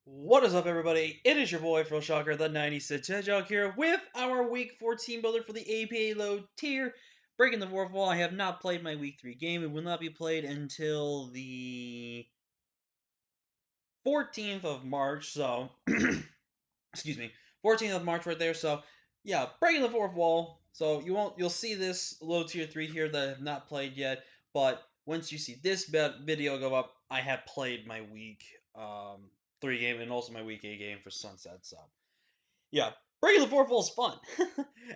What is up, everybody? It is your boy, Phil Shocker, the 96 Hedgehog here with our Week 4 team builder for the APA low tier. Breaking the fourth wall, I have not played my Week 3 game. It will not be played until the 14th of March, so, excuse me, 14th of March right there, so, yeah, breaking the fourth wall. So, you'll see this low tier 3 here that I have not played yet, but once you see this video go up, I have played my Week 3 game and also my Week 8 game for Sunset, so. Yeah, breaking the fourth wall is fun.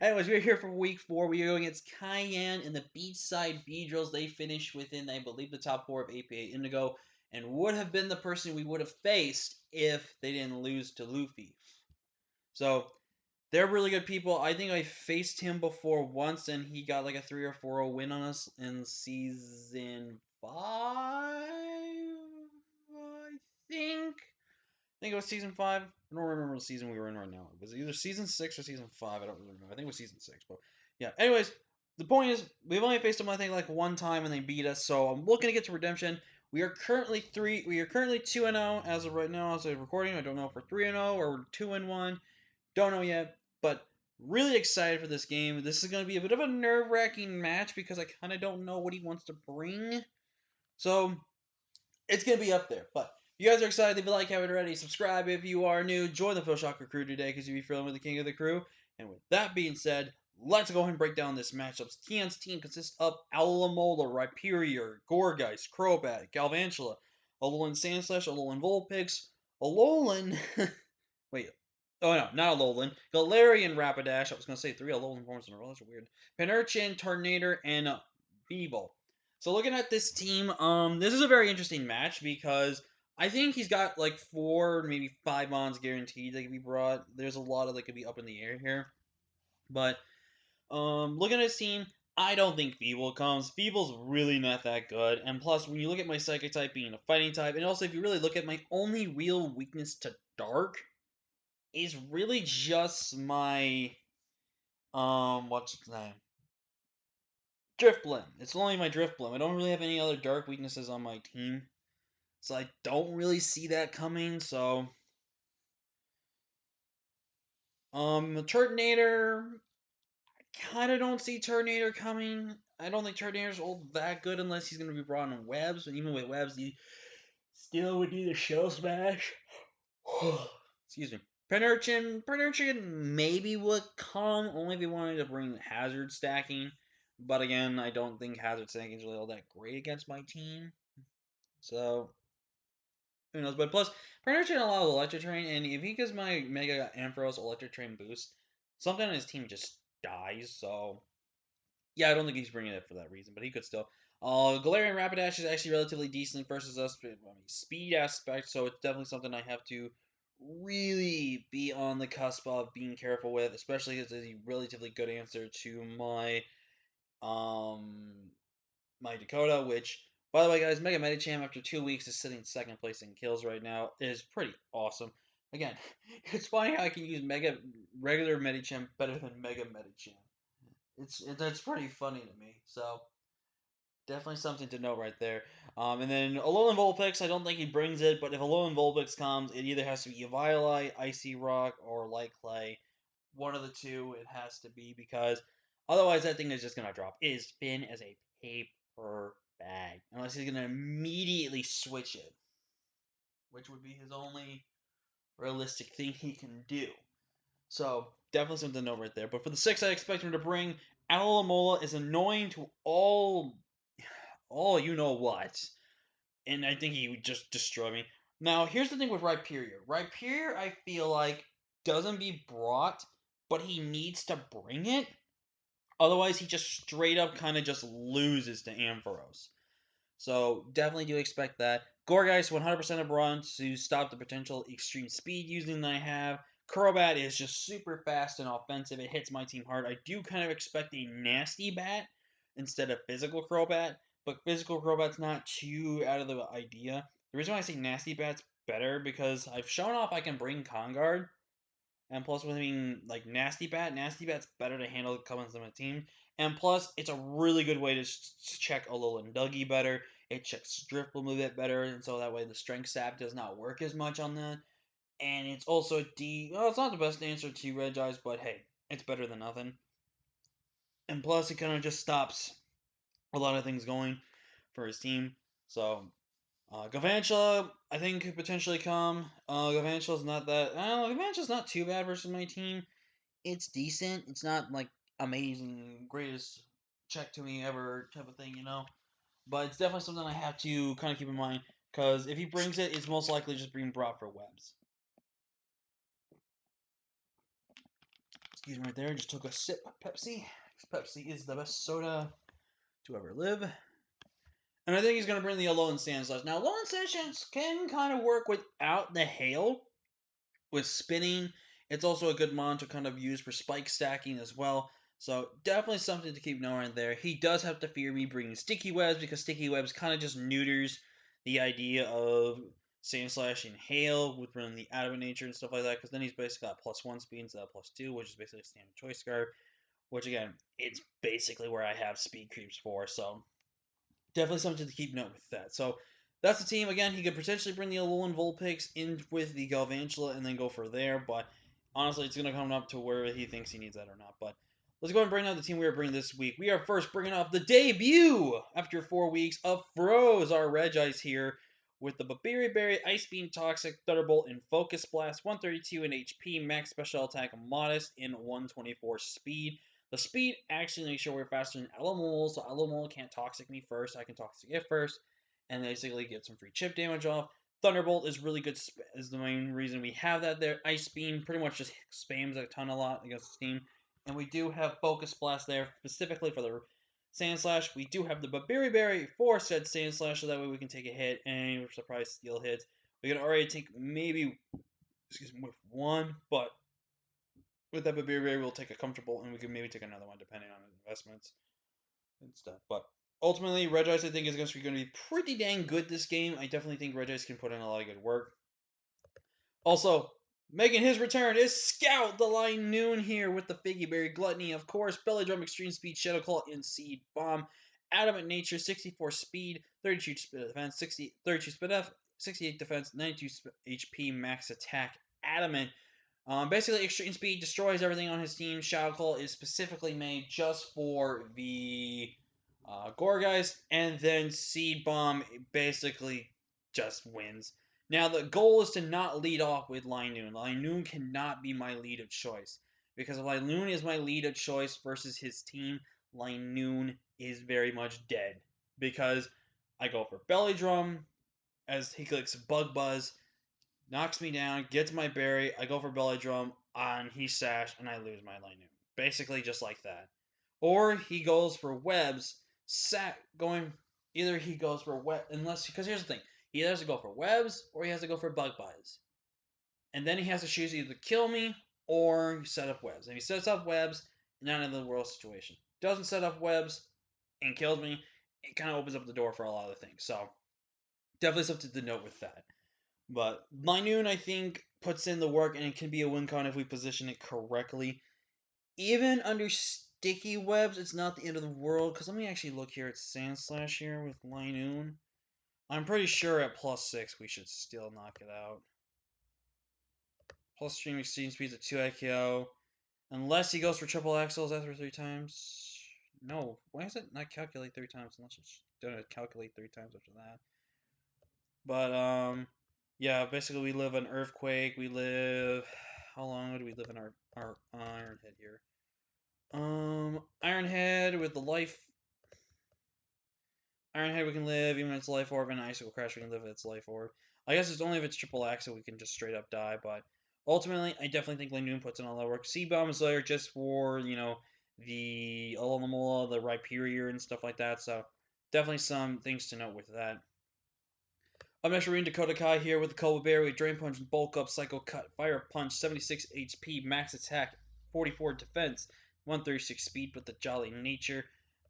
Anyways, we're here for week 4. We are going against Cayenne in the Beachside Beedrills. They finished within, I believe, the top 4 of APA Indigo, and would have been the person we would have faced if they didn't lose to Luffy. So they're really good people. I think I faced him before once, and he got like a 3 or 4-0 win on us in season 5. I think. I think it was season 5. I don't remember the season we were in right now. It was either season 6 or season 5. I don't really remember. I think it was season 6. But yeah. Anyways, the point is, we've only faced them I think like one time and they beat us. So I'm looking to get to redemption. We are currently 2-0 as of right now as of recording. I don't know if we're 3-0 or we're 2-1. Don't know yet. But really excited for this game. This is going to be a bit of a nerve-wracking match because I kind of don't know what he wants to bring. So it's going to be up there. But if you guys are excited, if you like, haven't already, subscribe if you are new. Join the Phil Shocker crew today because you'll be feeling with the king of the crew. And with that being said, let's go ahead and break down this matchup. Tian's team consists of Alamola, Rhyperior, Gorgeist, Crobat, Galvantula, Alolan Sandslash, Alolan Vulpix, Alolan... Wait. Oh, no, not Alolan. Galarian Rapidash. I was going to say 3 Alolan forms in a row. That's weird. Penurchin, Tornador, and Feeble. So looking at this team, this is a very interesting match because I think he's got like 4, maybe 5 mons guaranteed that can be brought. There's a lot of that could be up in the air here, but looking at his team, I don't think Feeble comes. Feeble's really not that good, and plus when you look at my Psychic type being a fighting type, and also if you really look at my only real weakness to Dark is really just my what's its name? Drifblim. It's only my Drifblim. I don't really have any other dark weaknesses on my team. So I don't really see that coming, so Turtonator, I kinda don't see Turtonator coming. I don't think Turtonator's all that good unless he's gonna be brought in webs, and even with webs he still would need a shell smash. Excuse me. Penurchin maybe would come only if he wanted to bring hazard stacking. But again, I don't think hazard stacking is really all that great against my team. So who knows? But plus, Penurchin allows Electric Train, and if he gives my Mega Ampharos Electric Train boost, something on his team just dies. So yeah, I don't think he's bringing it for that reason, but he could still. Galarian Rapidash is actually relatively decent versus us, speed aspect, so it's definitely something I have to really be on the cusp of being careful with, especially as a relatively good answer to um my Dakota, which by the way guys, Mega Medicham after 2 weeks is sitting second place in kills right now. It is pretty awesome. Again, it's funny how I can use regular Medicham better than Mega Medicham. That's pretty funny to me. So definitely something to note right there. And then Alolan Vulpix, I don't think he brings it, but if Alolan Vulpix comes, it either has to be a Violite, Icy Rock, or Light Clay. One of the two it has to be because otherwise that thing is just gonna drop. It is spin as a paper bag. Unless he's gonna immediately switch it. Which would be his only realistic thing he can do. So definitely something to note right there. But for the 6 I expect him to bring, Alamola is annoying to all you know what. And I think he would just destroy me. Now, here's the thing with Rhyperior. Rhyperior, I feel like, doesn't be brought, but he needs to bring it. Otherwise, he just straight up kind of just loses to Ampharos. So, definitely do expect that. Gorgeist, 100% of run to stop the potential extreme speed using that I have. Crobat is just super fast and offensive. It hits my team hard. I do kind of expect a nasty bat instead of physical Crobat, but physical Crobat's not too out of the idea. The reason why I say nasty bat's better because I've shown off I can bring Conguard, and plus with being like nasty bat's better to handle coming to my team. And plus, it's a really good way to check Alolan Dougie better. It checks Drifblim a bit better, and so that way the Strength Sap does not work as much on that. And it's also a D. Well, it's not the best answer to Regice, but hey, it's better than nothing. And plus, it kind of just stops a lot of things going for his team. So, Gavantula, I think, could potentially come. Gavantula's not that. I don't know, Gavantula's not too bad versus my team. It's decent. It's not like amazing, greatest check to me ever type of thing, you know? But it's definitely something I have to kind of keep in mind. Because if he brings it, it's most likely just being brought for webs. Excuse me right there. Just took a sip of Pepsi. Pepsi is the best soda to ever live. And I think he's going to bring the Alolan Sandslash. Now, Alolan Sandslash can kind of work without the hail, with spinning. It's also a good mon to kind of use for spike stacking as well. So definitely something to keep knowing there. He does have to fear me bringing Sticky Webs because Sticky Webs kind of just neuters the idea of Sandslash and Hail with running the Adamant nature and stuff like that. Because then he's basically got +1 speed instead of +2, which is basically a standard choice scarf. Which again, it's basically where I have speed creeps for. So definitely something to keep note with that. So that's the team. Again, he could potentially bring the Alolan Vulpix in with the Galvantula and then go for there, but honestly, it's going to come up to where he thinks he needs that or not. But let's go ahead and bring out the team we are bringing this week. We are first bringing up the debut after 4 weeks of Froze, our Regice here, with the Babiri Berry, Ice Beam, Toxic, Thunderbolt, and Focus Blast, 132 in HP, max special attack, modest, in 124 speed. The speed actually makes sure we're faster than Alamole, so Alamole can't Toxic me first. I can Toxic it first, and basically get some free chip damage off. Thunderbolt is really good, is the main reason we have that there. Ice Beam pretty much just spams a ton a lot against the team. And we do have Focus Blast there, specifically for the Sandslash. We do have the Babiri Berry for said Sandslash, so that way we can take a hit and surprise steal hits. We can already take maybe, excuse me, with one, but with that Babiri Berry, we'll take a comfortable, and we can maybe take another one depending on investments and stuff. But ultimately, Regice I think is going to be pretty dang good this game. I definitely think Regice can put in a lot of good work. Also, making his return is Scout the Line Noon here with the Figgy Berry Gluttony, of course, Belly Drum Extreme Speed, Shadow Claw, and Seed Bomb. Adamant Nature, 64 Speed, 32 Defense, 32 Speed, 68 Defense, 92 HP, Max Attack. Adamant. Basically, Extreme Speed destroys everything on his team. Shadow Claw is specifically made just for the Gorgeist, and then Seed Bomb basically just wins. Now, the goal is to not lead off with Linoon. Linoon cannot be my lead of choice. Because if Linoon is my lead of choice versus his team, Linoon is very much dead. Because I go for Belly Drum, as he clicks Bug Buzz, knocks me down, gets my berry, I go for Belly Drum, and he sash, and I lose my Linoon. Basically just like that. Or he goes for webs, going, either he goes for web, unless, because here's the thing, he has to go for webs, or he has to go for bug buzz. And then he has to choose either kill me, or set up webs. If he sets up webs, not in the world situation. Doesn't set up webs, and kills me, it kind of opens up the door for a lot of things. So, definitely something to note with that. But Linoon, I think, puts in the work, and it can be a win con if we position it correctly. Even under sticky webs, it's not the end of the world. Because let me actually look here at Sandslash here with Linoon. I'm pretty sure at +6 we should still knock it out. Plus stream exceeding speeds at 2 IKO. Unless he goes for triple axles after 3 times. No, why does it not calculate 3 times unless it's gonna calculate 3 times after that? But yeah, basically we live an earthquake. We live, how long would we live in our Ironhead here? Ironhead with the life. Ironhead we can live even if it's life orb, and Icicle Crash we can live if it's life orb. I guess it's only if it's triple axle we can just straight up die, but ultimately I definitely think Linoon puts in all that work. Seed Bomb is there just for, you know, the Alomomola, the Rhyperior and stuff like that, so definitely some things to note with that. I'm actually reading Dakota Kai here with the Cobra Berry, Drain Punch, Bulk Up, Psycho Cut, Fire Punch, 76 HP, Max Attack, 44 Defense, 136 Speed with the Jolly Nature.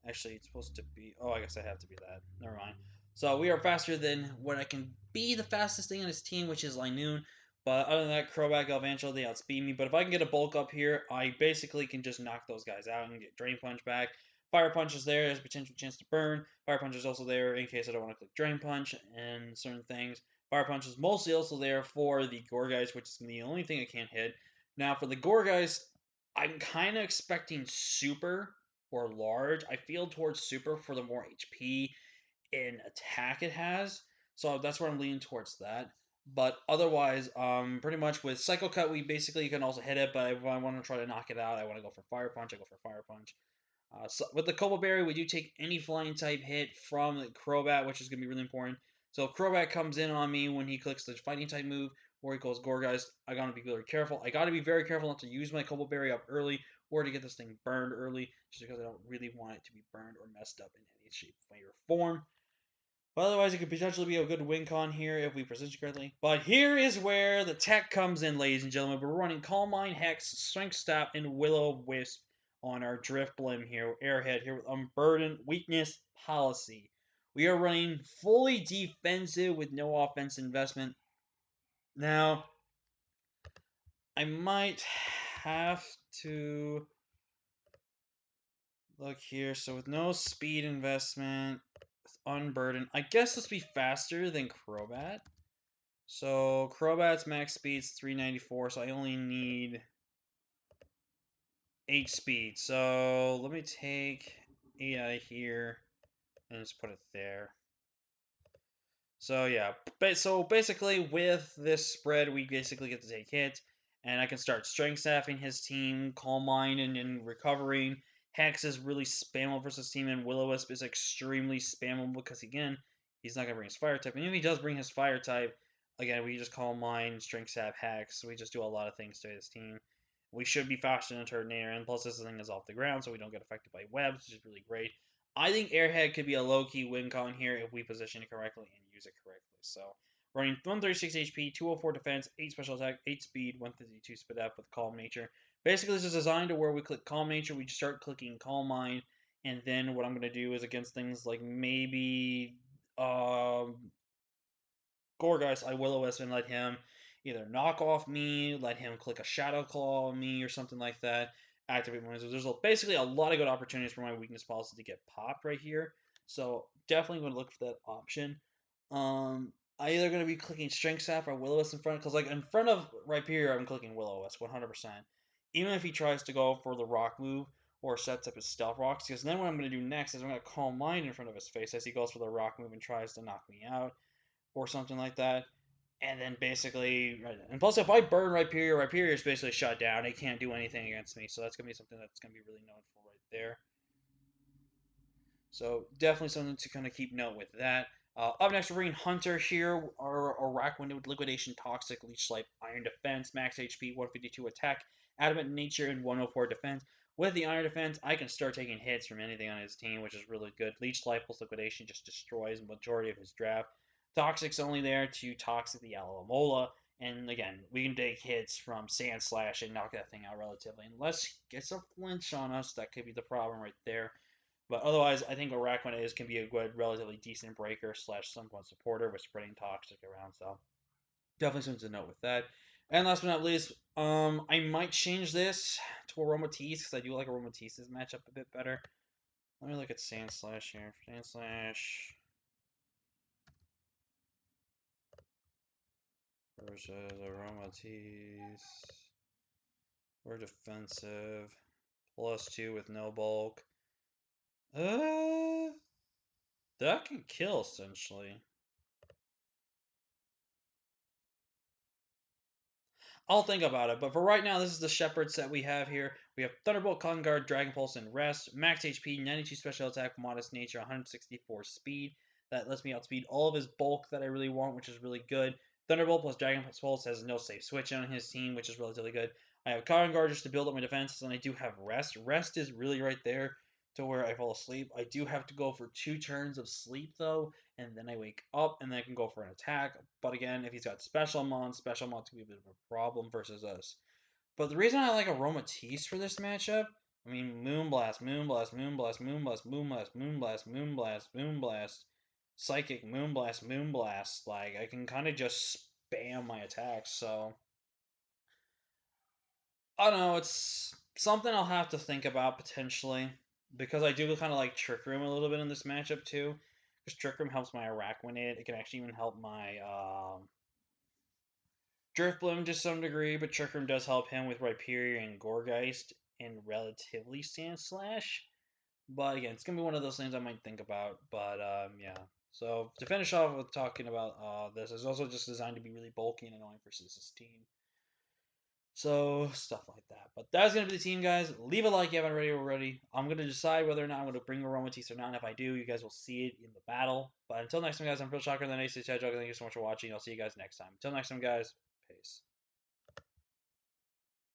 Actually, it's supposed to be... Oh, I guess I have to be that. Never mind. So we are faster than what I can be the fastest thing on his team, which is Linoon. But other than that, Crobat, Galvantula, they outspeed me. But if I can get a Bulk Up here, I basically can just knock those guys out and get Drain Punch back. Fire Punch is there, has a potential chance to burn. Fire Punch is also there in case I don't want to click Drain Punch and certain things. Fire Punch is mostly also there for the Gorgeist, which is the only thing I can't hit. Now, for the Gorgeist, I'm kind of expecting Super or Large. I feel towards Super for the more HP and attack it has. So that's where I'm leaning towards that. But otherwise, pretty much with Psycho Cut, we basically can also hit it. But if I want to try to knock it out, I want to go for Fire Punch. I go for Fire Punch. So with the Cobalt Berry, we do take any flying type hit from the Crobat, which is going to be really important. So if Crobat comes in on me when he clicks the fighting type move, or he goes Gorgeist, I gotta be very careful. I gotta be very careful not to use my Cobalt Berry up early, or to get this thing burned early, just because I don't really want it to be burned or messed up in any shape, way, or form. But otherwise, it could potentially be a good win con here if we position correctly. But here is where the tech comes in, ladies and gentlemen. We're running Calm Mind, Hex, Strength Staff, and Will-O-Wisp on our Drifblim here, Airhead here with Unburdened Weakness Policy. We are running fully defensive with no offense investment. Now, I might have to look here. So with no speed investment, Unburdened, I guess this will be faster than Crobat. So Crobat's max speed's 394, so I only need 8 speed. So let me take 8 out of here and just put it there. So yeah, so basically with this spread, we basically get to take hits, and I can start strength staffing his team, Calm Mind, and recovering. Hex is really spammable versus team, and Will-O-Wisp is extremely spammable because again, he's not gonna bring his fire type, and if he does bring his fire type, again we just Calm Mind, strength staff, Hex. We just do a lot of things to his team. We should be faster than Turtonator, and plus this thing is off the ground, so we don't get affected by webs, which is really great. I think Airhead could be a low-key win con here if we position it correctly and use it correctly. So running 136 HP, 204 defense, 8 special attack, 8 speed, 152 speed up with Calm Nature. Basically, this is designed to where we click Calm Nature, we start clicking Calm Mind, and then what I'm going to do is against things like maybe Gorgeist, I Will-O-Wisp and let him either knock off me, let him click a Shadow Claw on me, or something like that. Activate my wizard. There's basically a lot of good opportunities for my weakness policy to get popped right here. So definitely going to look for that option. I either going to be clicking Strength Staff or Will-O-Wisp in front, because like in front of Rhyperior, I'm clicking Will-O-Wisp 100%. Even if he tries to go for the Rock move or sets up his Stealth Rocks, because then what I'm going to do next is I'm going to Calm Mind in front of his face as he goes for the Rock move and tries to knock me out or something like that. And then basically, and plus if I burn Rhyperior is basically shut down. It can't do anything against me, so that's gonna be something that's gonna be really known for right there. So definitely something to kind of keep note with that. Up next, we're bringing Hunter here, or Rack Window with Liquidation, Toxic, Leech Life, Iron Defense, Max HP, 152 Attack, Adamant Nature, and 104 Defense. With the Iron Defense, I can start taking hits from anything on his team, which is really good. Leech Life plus Liquidation just destroys the majority of his draft. Toxic's only there to Toxic the Alomola, and again, we can take hits from Sand Slash and knock that thing out relatively. Unless he gets a flinch on us, that could be the problem right there. But otherwise, I think Araquanid is can be a good, relatively decent breaker slash somewhat supporter with spreading Toxic around. So definitely something to note with that. And last but not least, I might change this to Aromatisse because I do like Aromatisse's matchup a bit better. Let me look at Sand Slash here. Sand Slash versus Aromatisse. We're defensive. +2 with no bulk. That can kill essentially. I'll think about it, but for right now, this is the Shepherd set we have here. We have Thunderbolt, Cotton Guard, Dragon Pulse, and Rest. Max HP, 92 Special Attack, Modest Nature, 164 Speed. That lets me outspeed all of his bulk that I really want, which is really good. Thunderbolt plus Dragon Pulse has no safe switch on his team, which is relatively good. I have Cotton Guard just to build up my defenses, and I do have Rest. Rest is really right there to where I fall asleep. I do have to go for 2 turns of sleep, though, and then I wake up, and then I can go for an attack. But again, if he's got Special Mons can be a bit of a problem versus us. But the reason I like Aromatisse for this matchup, I mean, Moonblast, Moonblast, Moonblast, Moonblast, Moonblast, Moonblast, Moonblast, Moonblast, Psychic, Moonblast, Moonblast. Like, I can kind of just spam my attacks, so... I don't know, it's something I'll have to think about potentially. Because I do kind of like Trick Room a little bit in this matchup, too. Because Trick Room helps my Araquanid. It can actually even help my Drifblim to some degree, but Trick Room does help him with Rhyperior and Gourgeist and relatively Sandslash. But again, it's gonna be one of those things I might think about. But yeah. So to finish off with talking about this, is also just designed to be really bulky and annoying for Citizen's team. So stuff like that. But that's gonna be the team, guys. Leave a like if you haven't already. I'm gonna decide whether or not I'm gonna bring Aromatisse or not. And if I do, you guys will see it in the battle. But until next time, guys, I'm Phil Shocker, the Nice Hedgehog. Thank you so much for watching. I'll see you guys next time. Until next time, guys. Peace.